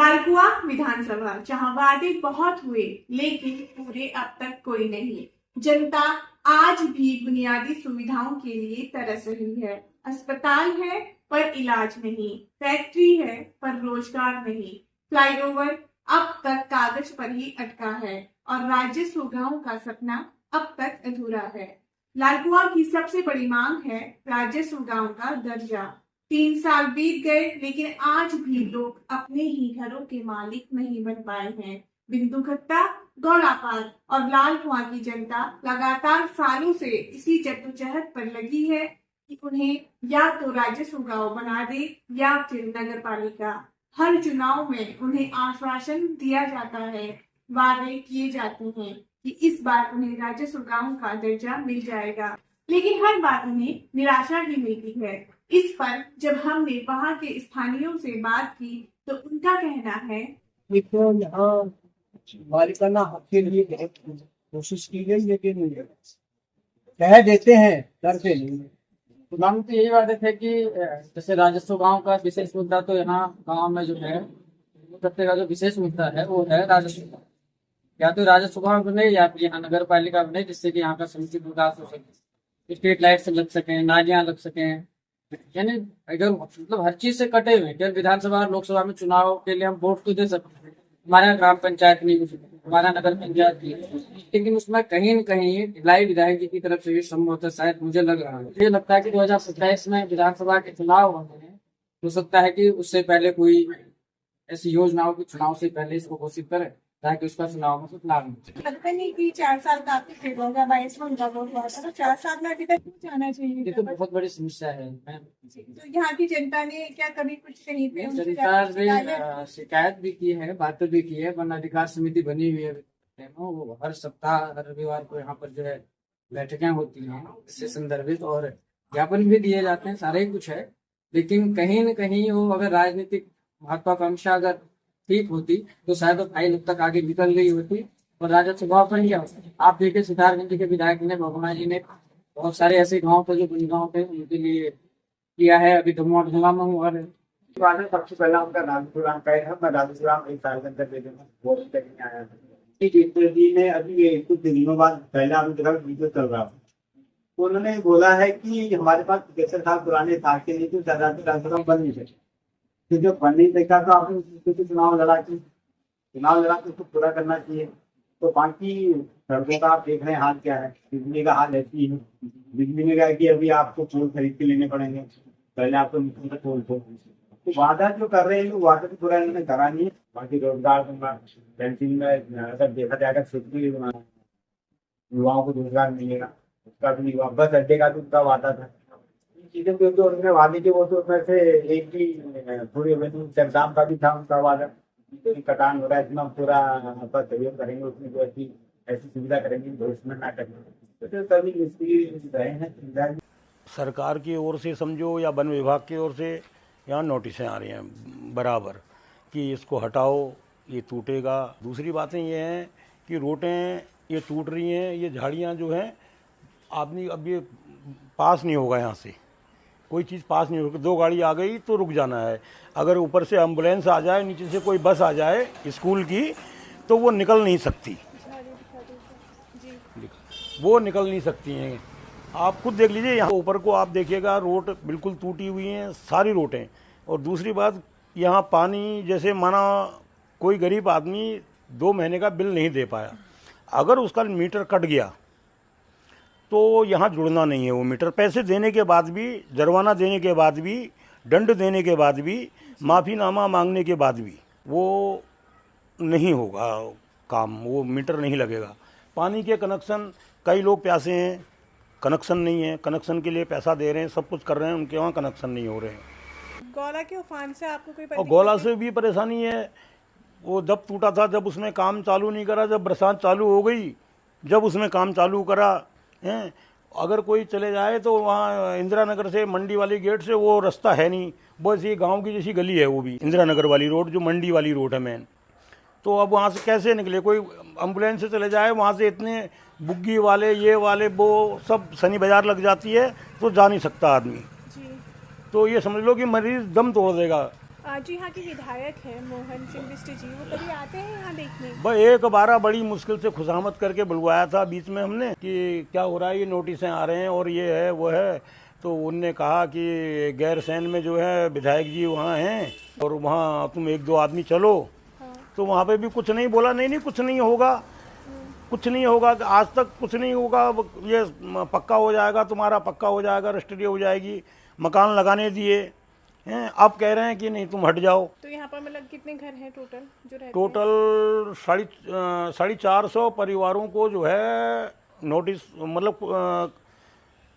लालकुआं विधानसभा, जहां वादे बहुत हुए लेकिन पूरे अब तक कोई नहीं। जनता आज भी बुनियादी सुविधाओं के लिए तरस रही है। अस्पताल है पर इलाज नहीं, फैक्ट्री है पर रोजगार नहीं, फ्लाईओवर अब तक कागज पर ही अटका है और राजस्व गांव का सपना अब तक अधूरा है। लालकुआं की सबसे बड़ी मांग है राजस्व गांव का दर्जा। 3 साल बीत गए लेकिन आज भी लोग अपने ही घरों के मालिक नहीं बन पाए हैं। बिंदुघट्टा, गौड़ापार और लालकुआं की जनता लगातार सालों से इसी जद्दोजहद पर लगी है कि उन्हें या तो राजस्व गांव बना दे या फिर नगर पालिका। हर चुनाव में उन्हें आश्वासन दिया जाता है, वादे किए जाते हैं कि इस बार उन्हें राजस्व गांव का दर्जा मिल जाएगा, लेकिन हर बार उन्हें निराशा ही मिलती है। इस पर जब हमने वहां के स्थानीयों से बात की तो उनका कहना है, देखो यहाँ मालिकाना हक के लिए बहुत कोशिश की गई लेकिन कह देते हैं करते नहीं। तो मांग तो यही वादे थे कि जैसे राजस्व गांव का विशेष मुद्दा, तो यहाँ गांव में जो है सबसे का जो विशेष मुद्दा है वो है राजस्व। या तो राजस्व गांव बने या फिर यहाँ नगर पालिका बने, जिससे कि यहाँ का समुचित विकास हो सके, स्ट्रीट लाइट लग सके, नालियां लग सके। यानी अगर मतलब हर चीज से कटे हुए, केवल विधानसभा और लोकसभा में चुनाव के लिए हम वोट तो दे सकते हैं, हमारे यहाँ ग्राम पंचायत नहीं हो सकती, हमारा नगर पंचायत नहीं, लेकिन उसमें कहीं न कहीं लाई विधायक जी की तरफ से ये संभव होता है। शायद मुझे लग रहा है, मुझे लगता है कि 2027 में विधानसभा के चुनाव होने हैं, हो सकता है कि उससे पहले कोई ऐसी योजनाओं की चुनाव से पहले इसको घोषित करे ताकि उसका चुनाव में कुछ लाभ मिले। लगता नहीं कि 4 साल काफी फिर होगा। 22 में उनका वोट हुआ था तो 4 साल में अभी तक नहीं जाना चाहिए। ये तो बहुत बड़ी समस्या है। तो यहाँ की जनता ने क्या कभी कुछ कहीं पे उनसे सरकार ने शिकायत भी की है, बातें भी की है, वन अधिकार समिति बनी हुई है, वो हर सप्ताह हर रविवार को यहाँ पर जो है बैठकें होती हैं इससे संदर्भित, और ज्ञापन भी दिए जाते हैं, सारा ही कुछ है। लेकिन कहीं न कहीं वो अगर राजनीतिक महत्वाकांक्षा अगर ठीक होती तो शायद फाइल अब तक आगे निकल गई होती और राजस्व गांव पर क्या होता। आप देखिए सितारगंज के विधायक ने, भगवान जी ने बहुत सारे ऐसे गाँव थे जो बन गाँव थे, उनके लिए किया है। अभी धुआं में हूँ और सबसे पहला उनका राजपुराम का है। मैं राजपुराम 1 साल के अंदर दे दूंगा, वोट करने आया था जी ने। अभी कुछ दिनों बाद पहला उनके साथ वीडियो चल रहा था, तो उन्होंने बोला है कि हमारे पास 65 साल पुराने था के लिए तो राजपुराम बन नहीं सकते। तो जो बन नहीं देखा तो आपने चुनाव लड़ा के उसको पूरा करना चाहिए। तो बाकी सड़कों का आप देख रहे हैं हाल क्या है, बिजली का हाल ऐसी है। बिजली में क्या है कि अभी आपको पोल खरीद के लेने पड़ेंगे, पहले आपको मिट्टी का पोल तो वादा जो कर रहे हैं वो वादा तो पूरा इन्होंने करा नहीं है। बाकी रोजगार दूंगा, पेंशन में अगर देखा जाएगा खेती युवाओं को रोजगार मिलेगा, उसका भी बस अड्डे का तो उसका वादा था। चीजें जो उन्होंने वादे की वो तो उसमें से एक भी पूरे एग्जाम का भी था उनका वादा। कटान हो रहा है इसमें पूरा आपका सहयोग करेंगे, उसमें जो ऐसी सुविधा करेंगे भविष्य में ना करेंगे। तो सभी इसकी रहे हैं। सरकार की ओर से समझो या वन विभाग की ओर से यहाँ नोटिसें आ रही हैं बराबर कि इसको हटाओ, ये टूटेगा। दूसरी बातें ये हैं कि रोडें ये टूट रही हैं, ये झाड़ियाँ जो हैं आदमी अब ये पास नहीं होगा, यहाँ से कोई चीज़ पास नहीं होगी। 2 गाड़ी आ गई तो रुक जाना है। अगर ऊपर से एम्बुलेंस आ जाए, नीचे से कोई बस आ जाए स्कूल की, तो वो निकल नहीं सकती, वो निकल नहीं सकती हैं। आप खुद देख लीजिए, यहाँ ऊपर को आप देखिएगा रोड बिल्कुल टूटी हुई हैं सारी रोडें। और दूसरी बात, यहाँ पानी जैसे माना कोई गरीब आदमी 2 महीने का बिल नहीं दे पाया, अगर उसका मीटर कट गया तो यहाँ जुड़ना नहीं है वो मीटर। पैसे देने के बाद भी, जुर्माना देने के बाद भी, दंड देने के बाद भी, माफ़ीनामा मांगने के बाद भी वो नहीं होगा काम, वो मीटर नहीं लगेगा। पानी के कनेक्शन, कई लोग प्यासे हैं, कनेक्शन नहीं है, कनेक्शन के लिए पैसा दे रहे हैं, सब कुछ कर रहे हैं, उनके वहाँ कनेक्शन नहीं हो रहे हैं। गौला के उफान से आपको कोई और गौला से भी परेशानी है। वो जब टूटा था, जब उसमें काम चालू नहीं करा, जब बरसात चालू हो गई, जब उसमें काम चालू करा हैं, अगर कोई चले जाए तो वहाँ इंदिरा नगर से मंडी वाली गेट से वो रास्ता है नहीं, बस ये गांव की जैसी गली है वो भी, इंदिरा नगर वाली रोड जो मंडी वाली रोड है मेन। तो अब वहाँ से कैसे निकले, कोई एम्बुलेंस से चले जाए, वहाँ से इतने बुग्गी वाले ये वाले वो सब शनि बाजार लग जाती है तो जा नहीं सकता आदमी। तो ये समझ लो कि मरीज दम तोड़ देगा। आज यहाँ के विधायक हैं मोहन सिंह बिष्ट जी, वो कभी आते हैं यहाँ देखने? भाई एक बार बड़ी मुश्किल से खुशामद करके बुलवाया था बीच में हमने कि क्या हो रहा है, ये नोटिसें आ रहे हैं और ये है वो है। तो उनने कहा कि गैरसैंण में जो है विधायक जी वहाँ हैं और वहाँ तुम एक दो आदमी चलो। तो वहाँ पे भी कुछ नहीं बोला, नहीं कुछ नहीं होगा, कुछ नहीं होगा, आज तक कुछ नहीं होगा, ये पक्का हो जाएगा, तुम्हारा पक्का हो जाएगा, रजिस्ट्री हो जाएगी, मकान लगाने दिए हैं। अब कह रहे हैं कि नहीं तुम हट जाओ। तो यहाँ पर मतलब कितने घर हैं टोटल जो रहते हैं? टोटल 450 परिवारों को जो है नोटिस, मतलब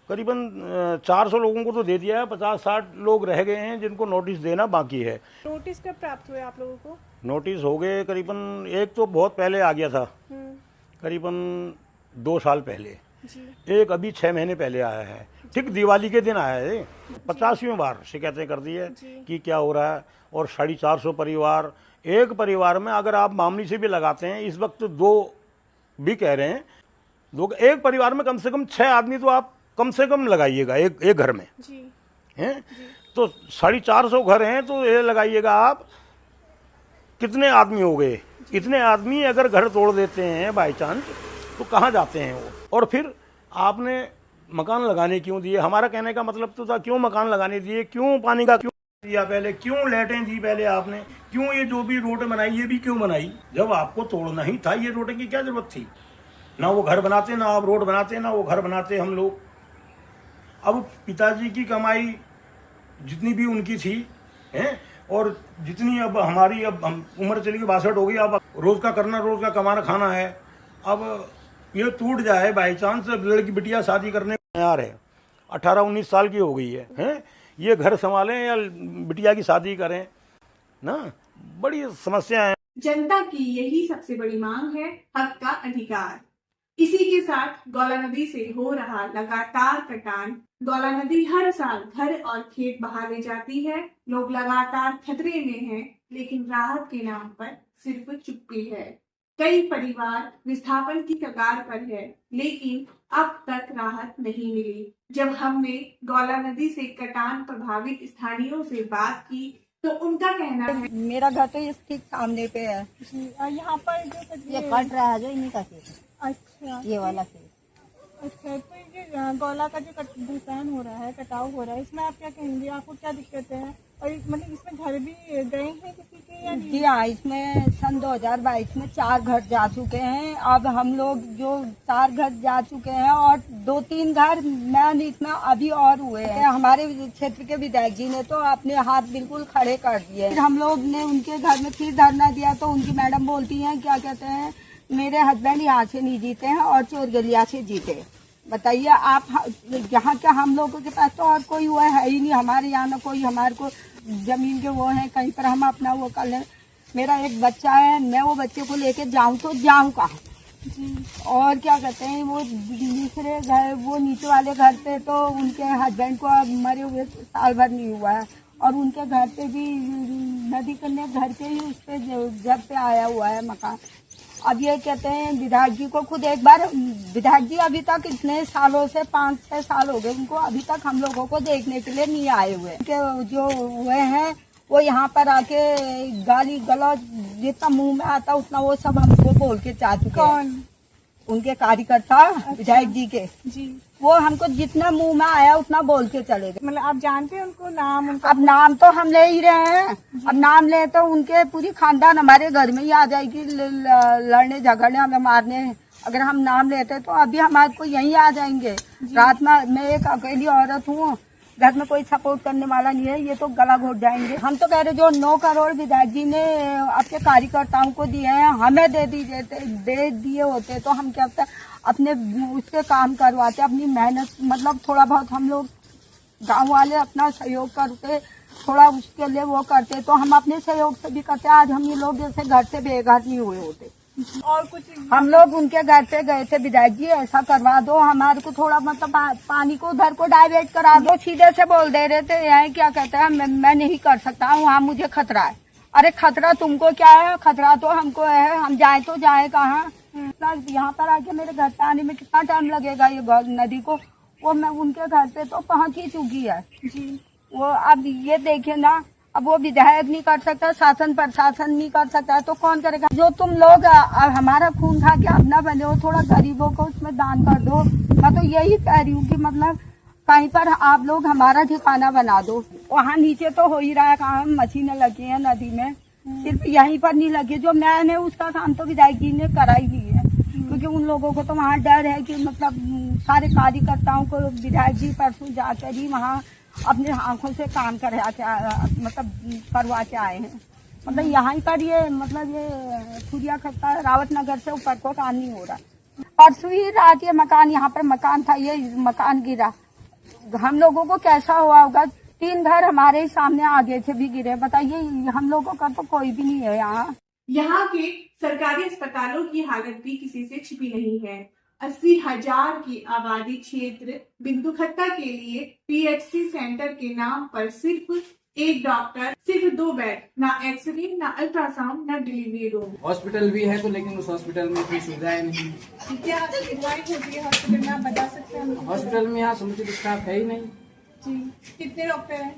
करीबन 400 लोगों को तो दे दिया है, 50-60 लोग रह गए हैं जिनको नोटिस देना बाकी है। नोटिस कब प्राप्त हुए आप लोगों को? नोटिस हो गए करीबन, एक तो बहुत पहले आ गया था, करीबन 2 साल पहले, जी। एक अभी 6 महीने पहले आया है, ठीक दिवाली के दिन आया है। 85वीं बार शिकायतें कर दी है कि क्या हो रहा है। और 450 परिवार, एक परिवार में अगर आप मामूली से भी लगाते हैं, इस वक्त 2 भी कह रहे हैं, एक परिवार में कम से कम 6 आदमी तो आप कम से कम लगाइएगा एक घर में, जी। हैं। तो 450 घर हैं, तो ये लगाइएगा आप कितने आदमी हो गए। इतने आदमी अगर घर तोड़ देते हैं बाई चांस, तो कहाँ जाते हैं वो। और फिर आपने मकान लगाने क्यों दिए? हमारा कहने का मतलब तो था क्यों मकान लगाने दिए, क्यों पानी का क्यों दिया पहले, क्यों लाइटें दी पहले आपने, क्यों ये जो भी रोड बनाई ये भी क्यों बनाई, जब आपको तोड़ना ही था ये रोड की क्या जरूरत थी। ना वो घर बनाते, ना आप रोड बनाते, ना वो घर बनाते हम लोग। अब पिताजी की कमाई जितनी भी उनकी थी हैं, और जितनी अब हमारी, अब हम उम्र चली गई 62 हो गई, अब रोज का करना, रोज का कमाना खाना है। अब ये टूट जाए बाई चांस, लड़की बिटिया शादी करने को तैयार है, 18-19 साल की हो गई है, हैं, ये घर संभालें या बिटिया की शादी करें ना, बड़ी समस्या है। जनता की यही सबसे बड़ी मांग है, हक का अधिकार। इसी के साथ गौला नदी से हो रहा लगातार कटान, गौला नदी हर साल घर और खेत बहा ले जाती है। लोग लगातार खतरे में हैं, लेकिन राहत के नाम पर सिर्फ चुप्पी है। कई परिवार विस्थापन की कगार पर है, लेकिन अब तक राहत नहीं मिली। जब हमने गौला नदी से कटान प्रभावित स्थानीयों से बात की, तो उनका कहना है, मेरा घर तो इस ठीक सामने पे है। यहाँ पर जो ये कट रहा है जो इन्हीं का खेत है। अच्छा, ये वाला खेत। अच्छा, तो ये गौला का जो भूसान हो रहा है, कटाव हो रहा है, इसमें आप क्या कहेंगे? आपको क्या दिक्कतें हैं? और मतलब इसमें घर भी गए हैं किसी के या नहीं? जी हाँ, इसमें सन 2022 में 4 घर जा चुके हैं। अब हम लोग जो 4 घर जा चुके हैं और 2-3 घर मैन इसमें अभी और हुए हैं। हमारे क्षेत्र के विधायक जी ने तो अपने हाथ बिल्कुल खड़े कर दिए। फिर हम लोग ने उनके घर में फिर धरना दिया, तो उनकी मैडम बोलती हैं, क्या कहते हैं, मेरे हस्बैंड यहाँ से नहीं जीते हैं और चोरगलिया से जीते। बताइए आप, यहाँ के हम लोगों के पास तो और कोई वो है ही नहीं। हमारे यहाँ ना कोई हमारे को जमीन के वो है कहीं पर हम अपना वो कर लें। मेरा एक बच्चा है, मैं वो बच्चे को लेके जाऊँ तो जाऊँ कहाँ? और क्या कहते हैं, वो दूसरे घर, वो नीचे वाले घर पे तो उनके हस्बैंड को मरे हुए साल भर नहीं हुआ है, और उनके घर पे भी नदी कन्या घर के ही उस पे जब पे आया हुआ है मकान। अब ये कहते हैं विधायक जी को खुद एक बार, विधायक जी अभी तक इतने सालों से 5-6 साल हो गए उनको, अभी तक हम लोगों को देखने के लिए नहीं आए हुए। जो हुए हैं वो यहाँ पर आके गाली गलौज जितना मुंह में आता उतना वो सब हमको बोल के जा चुके हैं। उनके कार्यकर्ता विधायक जी के जी, वो हमको जितना मुंह में आया उतना बोल के चले गए। मतलब आप जानते हैं उनको नाम? उनका अब नाम तो हम ले ही रहे हैं, अब नाम ले तो उनके पूरी खानदान हमारे घर में ही आ जाएगी लड़ने झगड़ने हमें मारने। अगर हम नाम लेते तो अभी हमारे को यहीं आ जाएंगे। रात में मैं एक अकेली औरत हूँ, घर में कोई सपोर्ट करने वाला नहीं है, ये तो गला घोट जाएंगे। हम तो कह रहे जो 9 करोड़ विधायक जी ने आपके कार्यकर्ताओं को दिए हैं, हमें दे दिए होते तो हम क्या अपने उससे काम करवाते, अपनी मेहनत, मतलब थोड़ा बहुत हम लोग गांव वाले अपना सहयोग करते, थोड़ा उसके लिए वो करते, तो हम अपने सहयोग से भी करते। आज हम ये लोग जैसे घर से बेघर नहीं हुए होते। और कुछ हम लोग उनके घर पे गए थे, विधायक जी ऐसा करवा दो, हमारे को थोड़ा मतलब पानी को उधर को डाइवर्ट करा दो। सीधे से बोल दे रहे थे, यहाँ क्या कहते हैं, मैं नहीं कर सकता हूँ, वहाँ मुझे खतरा है। अरे खतरा तुमको क्या है, खतरा तो हमको है, हम जाए तो जाए कहाँ? यहाँ पर आके मेरे घर पे आने में कितना टाइम लगेगा ये नदी को? वो मैं उनके घर पे तो पहुँच ही चुकी है जी। वो अब ये देखिए ना, अब वो विधायक नहीं कर सकता, शासन प्रशासन नहीं कर सकता, तो कौन करेगा? जो तुम लोग हमारा खून खा के अब ना बने हो, थोड़ा गरीबों को उसमें दान कर दो। मैं तो यही कह रही हूँ कि मतलब कहीं पर आप लोग हमारा ठिकाना बना दो। वहाँ नीचे तो हो ही रहा है काम, मशीनें लगी हैं नदी में, सिर्फ यहीं पर नहीं लगी। जो मैन है उसका काम तो विधायक जी ने करा ही दी है, क्योंकि उन लोगों को तो वहाँ डर है कि मतलब सारे कार्यकर्ताओं को विधायक जी परसों जाकर ही वहाँ अपने आंखों से काम करवा के मतलब करवा के आए हैं। मतलब यहाँ पर ये मतलब ये खुरिया खत्ता रावत नगर से ऊपर को काम नहीं हो रहा। परसों ही रात ये मकान, यहाँ पर मकान था, ये मकान गिरा, हम लोगों को कैसा हुआ होगा? 3 घर हमारे ही सामने आगे से भी गिरे। बताइए, हम लोगों का तो कोई भी नहीं है यहाँ। यहाँ के सरकारी अस्पतालों की हालत भी किसी से छिपी नहीं है। 80,000 की आबादी क्षेत्र बिंदुखत्ता के लिए पीएचसी सेंटर के नाम पर सिर्फ एक डॉक्टर, सिर्फ 2 बेड, ना एक्सरे, ना अल्ट्रासाउंड, ना डिलीवरी रूम। हॉस्पिटल भी है तो लेकिन उस हॉस्पिटल में कोई सुविधाएं नहीं। क्या सुविधाएं होती है हॉस्पिटल में, आप बता सकते हैं? हॉस्पिटल में यहाँ समुचित स्टाफ है ही नहीं जी, कितने डॉक्टर हैं?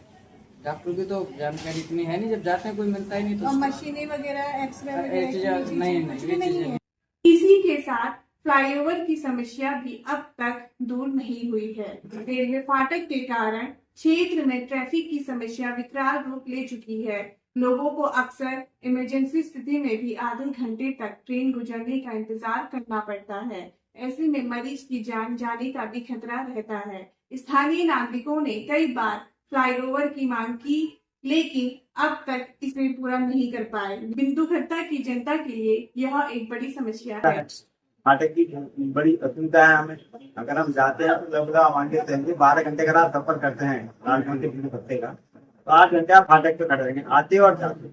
डॉक्टर की तो जानकारी इतनी है नहीं, जब जाते हैं कोई मिलता ही नहीं तो और मशीनें वगैरह, एक्सरे ये चीजें वगैरह नहीं, कुछ ये भी नहीं चीजें है। इसी के साथ फ्लाईओवर की समस्या भी अब तक दूर नहीं हुई है। रेलवे फाटक के कारण क्षेत्र में ट्रैफिक की समस्या विकराल रूप ले चुकी है। लोगों को अक्सर इमरजेंसी स्थिति में भी आधे घंटे तक ट्रेन गुजरने का इंतजार करना पड़ता है। ऐसे में मरीज की जान जाने का भी खतरा रहता है। स्थानीय नागरिकों ने कई बार फ्लाईओवर की मांग की, लेकिन अब तक इसे पूरा नहीं कर पाए। बिंदुखत्ता की जनता के लिए यह एक बड़ी समस्या है। फाटक की बड़ी असुविधा है हमें। अगर हम जाते हैं तो लगभग मान के चलिए 12 घंटे का सफर करते हैं, 8 घंटे बिंदुखत्ते का, तो 8 घंटे आप फाटक पे खड़े रहेंगे, आते और जाते।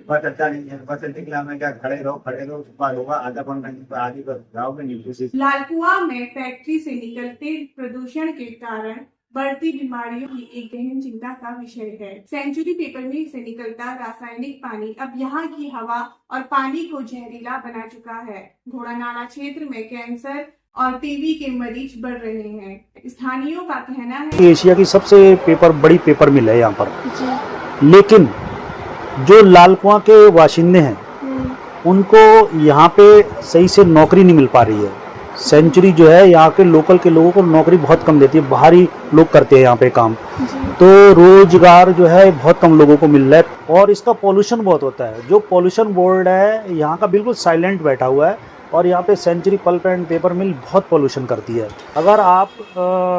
बस अच्छा नहीं है, बस अड्डे के लिए हमें क्या खड़े रहो, सुबह होगा आधा पौना घंटे आगे बस जाओगे नीचे। लालकुआं में फैक्ट्री से निकलते प्रदूषण के कारण बढ़ती बीमारियों की एक गहन चिंता का विषय है। सेंचुरी पेपर मिल से निकलता रासायनिक पानी अब यहाँ की हवा और पानी को जहरीला बना चुका है। घोड़ानाला क्षेत्र में कैंसर और टीबी के मरीज बढ़ रहे हैं। स्थानीयों का कहना है एशिया की सबसे बड़ी पेपर मिल है यहाँ पर, लेकिन जो लालकुआं के वाशिंदे हैं उनको यहाँ पे सही से नौकरी नहीं मिल पा रही है। सेंचुरी जो है यहाँ के लोकल के लोगों को नौकरी बहुत कम देती है, बाहरी लोग करते हैं यहाँ पे काम, तो रोजगार जो है बहुत कम लोगों को मिल रहा है। और इसका पॉल्यूशन बहुत होता है। जो पॉल्यूशन बोर्ड है यहाँ का बिल्कुल साइलेंट बैठा हुआ है, और यहाँ पे सेंचुरी पल्प एंड पेपर मिल बहुत पॉल्यूशन करती है। अगर आप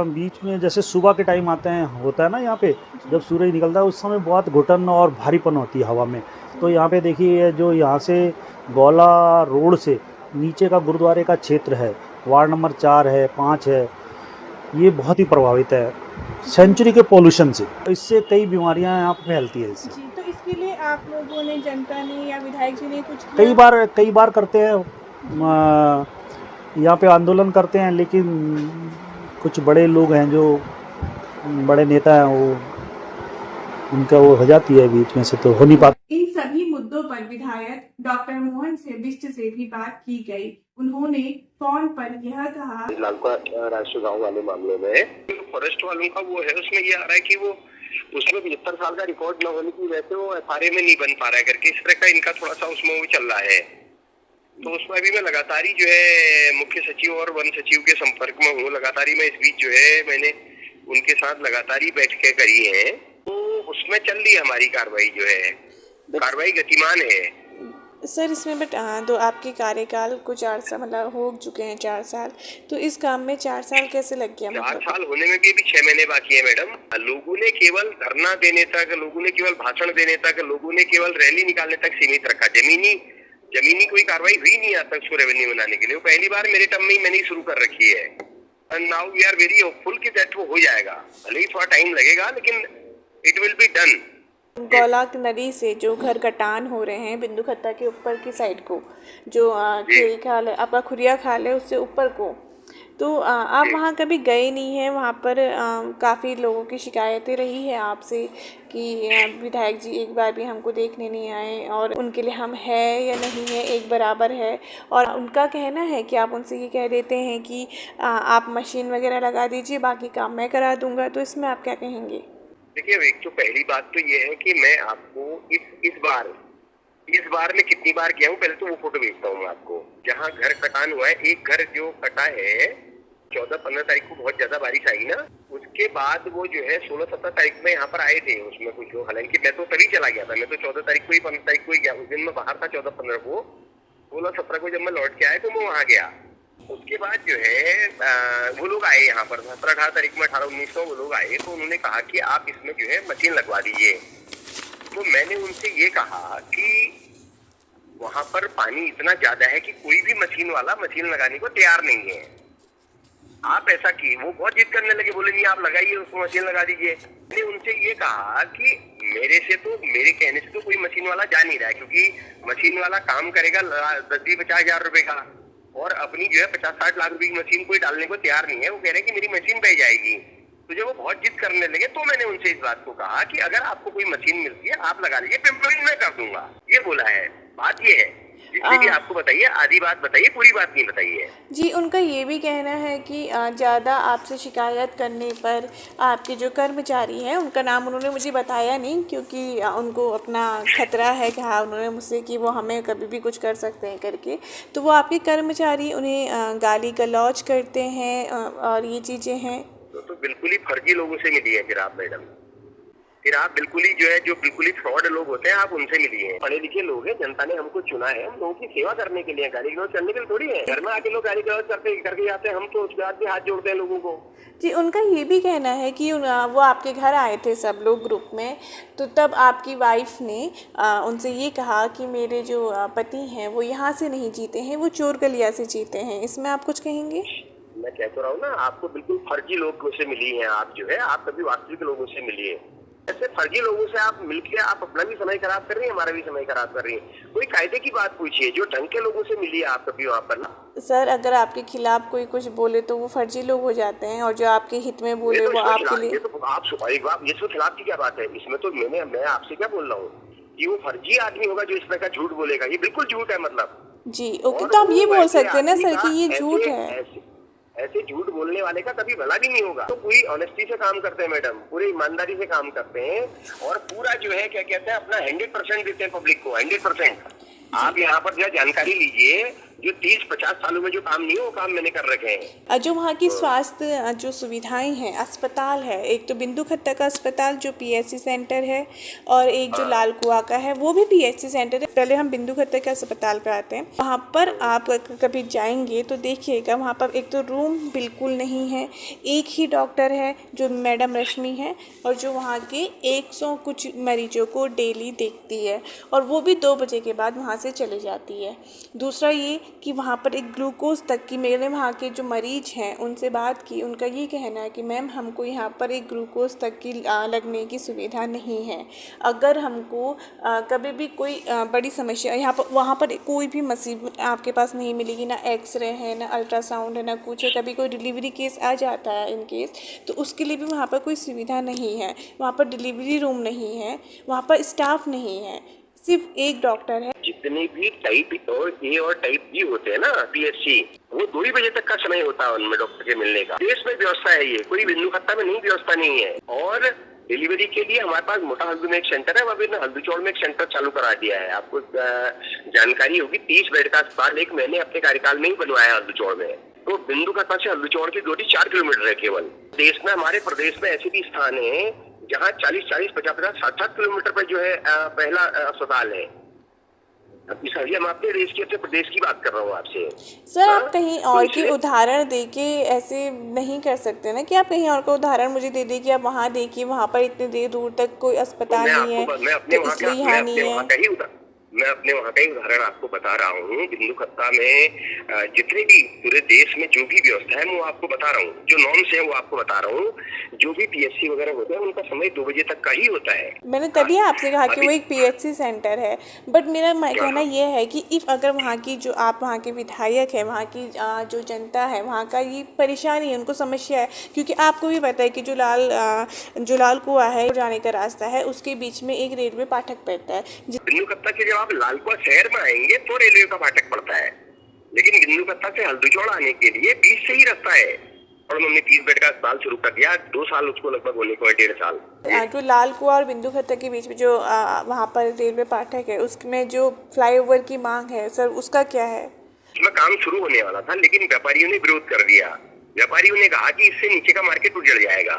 बीच में जैसे सुबह के टाइम आते हैं, होता है ना यहाँ पे जब सूरज निकलता है, उस समय बहुत घुटन और भारीपन होती है हवा में। तो यहाँ पे देखिए, जो यहाँ से गौला रोड से नीचे का गुरुद्वारे का क्षेत्र है, वार्ड नंबर 4 है, 5 है, ये बहुत ही प्रभावित है सेंचुरी के पोल्यूशन से। इससे कई बीमारियां यहाँ पे फैलती है इससे। जी, तो इसके लिए आप लोगों ने, जनता ने या विधायक जी ने कुछ कई बार करते हैं, यहाँ पे आंदोलन करते हैं, लेकिन कुछ बड़े लोग हैं, जो बड़े नेता हैं, वो उनका वो हो जाती है बीच में से, तो हो नहीं पाता। इन सभी मुद्दों पर विधायक डॉक्टर मोहन से बिष्ट से भी बात की गई। उन्होंने फोन पर यह कहा, लालका राष्ट्रीय गांव वाले मामले में फॉरेस्ट वालों का वो है, उसमें ये आ रहा है कि वो उसमें 75 साल का रिकॉर्ड न होने की वजह से वो एफआरए में नहीं बन पा रहा है करके, इस तरह का इनका थोड़ा सा उसमें वो चल रहा है। तो उसमें अभी मैं लगातार ही जो है मुख्य सचिव और वन सचिव के संपर्क में हूँ। लगातार ही मैं इस बीच जो है मैंने उनके साथ लगातार ही बैठकें करी हैं, तो उसमें चल रही है हमारी कार्रवाई, जो है कार्रवाई गतिमान है सर। इसमें तो आपके कार्यकाल को 4 साल मतलब हो चुके हैं, 4 साल, तो इस काम में 4 साल कैसे लग गया? 4 साल होने में भी अभी 6 महीने बाकी है मैडम। लोगों ने केवल धरना देने तक, लोगों ने केवल भाषण देने तक, लोगों ने केवल रैली निकालने तक सीमित रखा। जमीनी कोई कार्रवाई हुई नहीं आज तक उसको रेवेन्यू बनाने के लिए। वो पहली बार मेरे टर्म में ही मैंने शुरू कर रखी है। And now we are very hopeful कि दैट वो हो जाएगा, भले ही थोड़ा टाइम लगेगा, लेकिन इट विल बी डन। गौलाक नदी से जो घर कटान हो रहे हैं बिंदुखत्ता के ऊपर की साइड को, जो खेल खाल आपका खुरिया खाल है, उससे ऊपर को, तो आप वहाँ कभी गए नहीं हैं? वहाँ पर काफ़ी लोगों की शिकायतें रही है आपसे कि विधायक जी एक बार भी हमको देखने नहीं आए, और उनके लिए हम है या नहीं है एक बराबर है। और उनका कहना है कि आप उनसे ये कह देते हैं कि आप मशीन वगैरह लगा दीजिए, बाकी काम मैं करा दूंगा। तो इसमें आप क्या कहेंगे? देखिए, एक तो पहली बात तो ये है कि मैं आपको इस बार मैं कितनी बार गया हूँ, पहले तो वो फोटो भेजता हूँ मैं आपको। जहाँ घर कटान हुआ है, एक घर जो कटा है 14-15 तारीख को बहुत ज्यादा बारिश आई ना, उसके बाद वो जो है 16-17 तारीख में यहाँ पर आए थे। उसमें कुछ जो, हालांकि मैं तो तभी चला गया था, मैं तो 14 तारीख को ही 15 तारीख को ही गया। उस दिन मैं बाहर था 14-15 को, 16-17 को जब मैं लौट के आया तो मैं वहाँ गया। उसके बाद जो है वो लोग आए यहाँ पर 17-18 तारीख में, 18-19 को वो लोग आए, तो उन्होंने कहा कि आप इसमें जो है मशीन लगवा दीजिए। तो मैंने उनसे ये कहा कि वहां पर पानी इतना ज्यादा है कि कोई भी मशीन वाला मशीन लगाने को तैयार नहीं है। आप ऐसा की, वो बहुत जिद करने लगे, बोले नहीं आप लगाइए उसको, मशीन लगा दीजिए। मैंने उनसे ये कहा कि मेरे कहने से तो कोई मशीन वाला जा नहीं रहा है, क्योंकि मशीन वाला काम करेगा 10-50 हजार रुपए का, और अपनी जो है 50-60 लाख रुपए की मशीन कोई डालने को तैयार नहीं है। वो कह रहे हैं कि मेरी मशीन बह जाएगी। तो जब वो बहुत जिद करने लगे तो मैंने उनसे इस बात को कहा कि अगर आपको कोई मशीन मिलती है आप लगा लीजिए, पेमेंट मैं कर दूंगा, ये बोला है। बात ये है, जितनी भी आपको बताइए, आधी बात बताइए, पूरी बात नहीं बताइए। जी, उनका ये भी कहना है कि ज़्यादा आपसे शिकायत करने पर आपके जो कर्मचारी हैं, उनका नाम उन्होंने मुझे बताया नहीं, क्योंकि उनको अपना खतरा है, कहा उन्होंने मुझसे कि वो हमें कभी भी कुछ कर सकते हैं करके। तो वो आपके कर्मचारी उन्हें गाली गलौज करते हैं और ये चीज़ें हैं। तो बिल्कुल ही फर्जी लोगों से मिली है फिर आप मैडम, फिर आप बिल्कुल ही जो है, जो बिल्कुल ही फ्रॉड लोग होते हैं, आप उनसे मिली हैं। पढ़े लिखे लोग हैं, जनता ने हमको चुना है, हम लोगों की सेवा करने के लिए, गाली गलौज करने के लिए थोड़ी है। घर में आके लोग गाली गलौज करके जाते हैं, हम तो उसके बाद भी हाथ जोड़ते हैं लोगों को। जी, उनका ये भी कहना है कि वो आपके घर आए थे सब लोग ग्रुप में, तो तब आपकी वाइफ ने उनसे ये कहा कि मेरे जो पति हैं वो यहाँ से नहीं जीते हैं, वो चोर गलिया से जीते हैं। इसमें आप कुछ कहेंगे? मैं कह तो रहा हूँ ना, आपको बिल्कुल फर्जी लोगों से मिली है। आप जो है, आप कभी वास्तविक लोगों से मिलिए। ऐसे फर्जी लोगों से आप मिलके आप अपना भी समय खराब कर रही है, हमारा भी समय खराब कर रही है। कोई कायदे की बात पूछिए, जो ढंग के लोगों से मिलिए आप कभी वहाँ पर ना। सर, अगर आपके खिलाफ कोई कुछ बोले तो वो फर्जी लोग हो जाते हैं, और जो आपके हित में बोले वो आपके लिए। ये तो आप इसमें खिलाफ की क्या बात है? इसमें तो मैं आपसे क्या बोल रहा हूँ कि वो फर्जी आदमी होगा जो इस तरह का झूठ बोलेगा। ये बिल्कुल झूठ है मतलब। जी, ओके, तो आप ये बोल सकते हैं ना सर कि ये झूठ है। ऐसे झूठ बोलने वाले का कभी भला भी नहीं होगा। तो पूरी ऑनेस्टी से काम करते हैं मैडम, पूरी ईमानदारी से काम करते हैं, और पूरा जो है क्या कहते हैं, अपना 100% देते हैं पब्लिक को, 100%। आप यहाँ पर जो जानकारी लीजिए, जो 30-50 सालों में जो काम नहीं है वो काम मैंने कर रखे हैं। जो वहाँ की स्वास्थ्य जो सुविधाएं हैं, अस्पताल है, एक तो बिंदु खत्ता का अस्पताल जो पीएचसी सेंटर है, और एक जो लाल कुआं का है वो भी पीएचसी सेंटर है। पहले हम बिंदु खत्ता के अस्पताल पे आते हैं। वहाँ पर आप कभी जाएंगे तो देखिएगा, वहाँ पर एक तो रूम बिल्कुल नहीं है, एक ही डॉक्टर है जो मैडम रश्मि है, और जो वहाँ के 100 कुछ मरीजों को डेली देखती है, और वो भी 2 बजे के बाद वहाँ से चले जाती है। दूसरा ये कि वहाँ पर एक ग्लूकोज तक की, मेरे वहाँ के जो मरीज हैं उनसे बात की, उनका ये कहना है कि मैम हमको यहाँ पर एक ग्लूकोज तक की लगने की सुविधा नहीं है। अगर हमको कभी भी कोई बड़ी समस्या यहाँ पर, वहाँ पर कोई भी मशीन आपके पास नहीं मिलेगी, ना एक्सरे है, ना अल्ट्रासाउंड है, ना कुछ है। कभी कोई डिलीवरी केस आ जाता है इन केस, तो उसके लिए भी वहाँ पर कोई सुविधा नहीं है। वहाँ पर डिलीवरी रूम नहीं है, वहाँ पर स्टाफ नहीं है, सिर्फ एक डॉक्टर है। जितने भी टाइप और ए और टाइप बी होते हैं ना पीएचसी, वो 2 ही बजे तक का समय होता है उनमें डॉक्टर के मिलने का। देश में व्यवस्था है, ये कोई बिंदु खत्ता में नहीं व्यवस्था नहीं है। और डिलीवरी के लिए हमारे पास मोटा हल्दू में एक सेंटर है, वहाँ पे हल्दूचौड़ में एक सेंटर चालू करा दिया है। आपको जानकारी होगी, 30 बेड का अस्पताल एक मैंने अपने कार्यकाल में ही बनवाया हल्दूचौड़ में। तो बिंदु खत्ता से हल्दूचौड़ की दूरी 4 किलोमीटर है केवल। देश में, हमारे प्रदेश में ऐसे भी स्थान है जहाँ 40-40, 50-50, 60-60 किलोमीटर पर जो है पहला अस्पताल है। अभी हम अपने देश के, अपने प्रदेश की बात कर रहा हूँ आपसे। सर, आप कहीं और के उदाहरण देके ऐसे नहीं कर सकते ना, कि आप कहीं और का उदाहरण मुझे दे दें कि आप वहाँ देखिए, वहाँ पर इतने देर दूर तक कोई अस्पताल नहीं है, तो इसलिए यहाँ नहीं है। मैं अपने वहाँ का ही उदाहरण आपको बता रहा हूँ। बिंदु खत्ता में जितने भी पूरे देश में जो भी व्यवस्था है वो आपको बता रहा हूँ, जो नॉर्म्स है वो आपको बता रहा हूँ। जो भी पीएचसी वगैरह होते हैं उनका समय 2 बजे तक का ही होता है। मैंने तभी आपसे कहा कि वो एक पीएचसी सेंटर है, बट मेरा कहना ये है कि इफ अगर वहाँ की जो आप वहाँ के विधायक है, वहाँ की जो जनता है, वहाँ का ये परेशानी है, उनको समस्या है, क्योंकि आपको भी पता है कि जो लाल कुआं है जाने का रास्ता है, उसके बीच में एक रेलवे फाटक पड़ता है। बिंदु खत्ता के आप लाल कुआं शहर में आएंगे तो रेलवे का फाटक पड़ता है, लेकिन बिंदु खत्ता से हल्दूचौड़ आने के लिए बीच से ही रास्ता है। और हमने 30 बेड का अस्पताल शुरू कर दिया। 2 साल उसको लगभग होने को है, 1.5 साल। जो लाल कुआं और बिंदु खत्ता के बीच में जो वहाँ पर रेलवे फाटक है, उसमें जो फ्लाईओवर की मांग है सर, उसका क्या है? उसमें काम शुरू होने वाला था, लेकिन व्यापारियों ने विरोध कर दिया। व्यापारियों ने कहा कि इससे नीचे का मार्केट उजड़ जाएगा।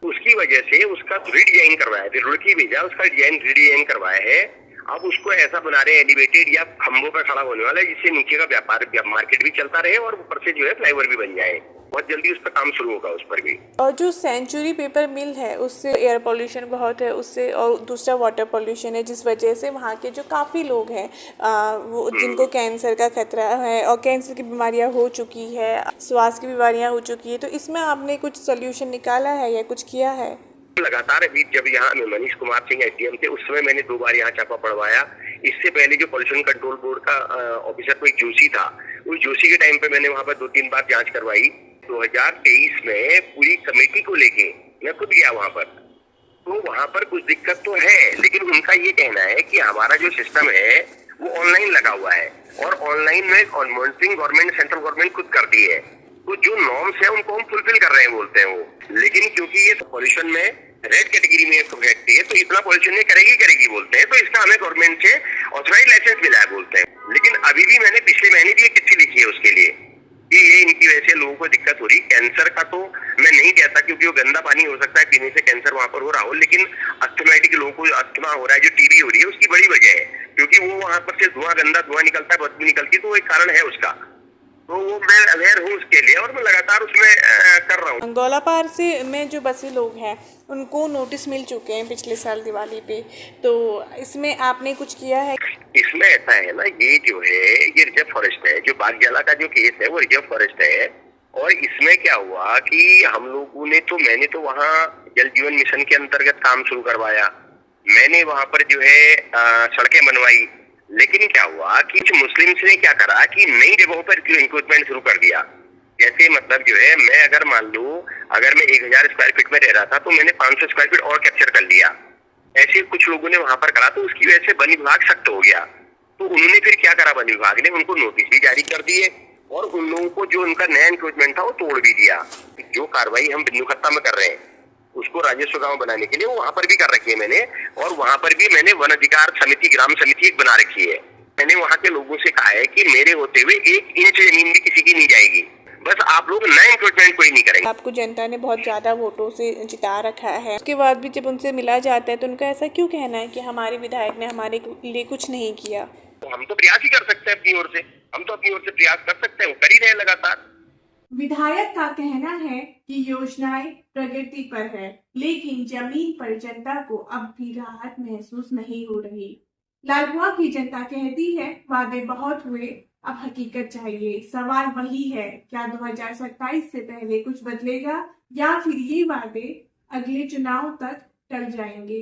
उसकी वजह से उसका रीडिजाइन करवाया, फिर रुड़की भेजा, उसका डिजाइन रीडिजाइन करवाया है। अब उसको ऐसा बना रहे हैं एलिवेटेड या खंभों पर खड़ा होने वाला है, जिससे नीचे का व्यापार मार्केट भी चलता रहे और ऊपर से जो है फ्लाईओवर भी बन जाए। बहुत जल्दी उस पर काम शुरू होगा उस पर भी। और जो सेंचुरी पेपर मिल है, उससे एयर पोल्यूशन बहुत है उससे, और दूसरा वाटर पोल्यूशन है, जिस वजह से वहाँ के जो काफ़ी लोग हैं वो जिनको कैंसर का खतरा है और कैंसर की बीमारियाँ हो चुकी है, श्वास की बीमारियाँ हो चुकी है, तो इसमें आपने कुछ सोल्यूशन निकाला है या कुछ किया है? लगातार अभी जब यहाँ मनीष कुमार सिंह एसडीएम थे, उस समय मैंने 2 बार यहाँ छापा पड़वाया। इससे पहले जो पोल्यूशन कंट्रोल बोर्ड का ऑफिसर कोई जोशी था, उस जोशी के टाइम पे मैंने वहाँ पर 2-3 बार जांच करवाई। 2023 में पूरी कमेटी को लेके मैं खुद गया वहाँ पर, तो वहाँ पर कुछ दिक्कत तो है, लेकिन उनका ये कहना है कि हमारा जो सिस्टम है वो ऑनलाइन लगा हुआ है और ऑनलाइन में मॉनिटरिंग गवर्नमेंट, सेंट्रल गवर्नमेंट खुद करती है, तो जो नॉर्म्स है उनको हम फुलफिल कर रहे हैं बोलते हैं वो। लेकिन क्योंकि ये पॉल्यूशन में रेड कैटेगरी में व्यक्ति है, तो इतना पॉल्यूशन ये करेगी बोलते हैं, तो इसका हमें गवर्नमेंट से ऑथराइज लाइसेंस मिला है बोलते हैं। लेकिन अभी भी मैंने पिछले महीने भी एक चिट्ठी लिखी है उसके लिए कि ये इनकी वजह से लोगों को दिक्कत हो रही। कैंसर का तो मैं नहीं कहता, क्योंकि वो गंदा पानी हो सकता है पीने से कैंसर वहां पर हो रहा हो, लेकिन अस्थमैटिक लोगों को अस्थमा हो रहा है, जो टीबी हो रही है, उसकी बड़ी वजह है, क्योंकि वो वहां पर से गंदा धुआं निकलता है, बदबू निकलती है, तो वो एक कारण है उसका। तो वो मैं अवेयर हूँ उसके लिए और मैं लगातार उसमें कर रहा हूँ। गौलापार से में जो बसे लोग हैं उनको नोटिस मिल चुके हैं पिछले साल दिवाली पे, तो इसमें आपने कुछ किया है? इसमें ऐसा है ना, ये जो है ये रिजर्व फॉरेस्ट है, जो बागजाला का जो केस है वो रिजर्व फॉरेस्ट है। और इसमें क्या हुआ कि हम लोगों ने तो, मैंने तो वहाँ जल जीवन मिशन के अंतर्गत काम शुरू करवाया, मैंने वहाँ पर जो है सड़कें बनवाई। लेकिन क्या हुआ कि कुछ मुस्लिम्स ने क्या करा कि नई जगहों पर इंक्रोचमेंट शुरू कर दिया। जैसे मतलब जो है, मैं अगर मान लो अगर मैं 1000 स्क्वायर फीट में रह रहा था, तो मैंने 500 स्क्वायर फीट और कैप्चर कर लिया। ऐसे कुछ लोगों ने वहां पर करा, तो उसकी वजह से वन विभाग सख्त हो गया। तो उन्होंने फिर क्या करा, वन विभाग ने उनको नोटिस भी जारी कर दिए और उन लोगों को जो उनका नया इंक्रोचमेंट था वो तोड़ भी दिया। जो कार्रवाई हम बिंदु खत्ता में कर रहे हैं उसको राजस्व गांव बनाने के लिए वो वहां पर भी कर रखी है मैंने, और वहां पर भी मैंने वन अधिकार समिति, ग्राम समिति एक बना रखी है। मैंने वहां के लोगों से कहा है कि मेरे होते हुए 1 इंच जमीन भी किसी की नहीं जाएगी, बस आप लोग नया इंक्रोचमेंट कोई नहीं करेंगे। आपको जनता ने बहुत ज्यादा वोटों से जिता रखा है, उसके बाद भी जब उनसे मिला जाता है तो उनका ऐसा क्यों कहना है कि हमारे विधायक ने हमारे लिए कुछ नहीं किया? तो हम तो प्रयास ही कर सकते हैं अपनी ओर से, हम तो अपनी ओर से प्रयास कर सकते हैं, वो कर ही रहे हैं लगातार। विधायक का कहना है कि योजनाएं प्रगति पर है, लेकिन जमीन पर जनता को अब भी राहत महसूस नहीं हो रही। लालकुआं की जनता कहती है वादे बहुत हुए, अब हकीकत चाहिए। सवाल वही है, क्या 2027 से पहले कुछ बदलेगा या फिर ये वादे अगले चुनाव तक टल जाएंगे?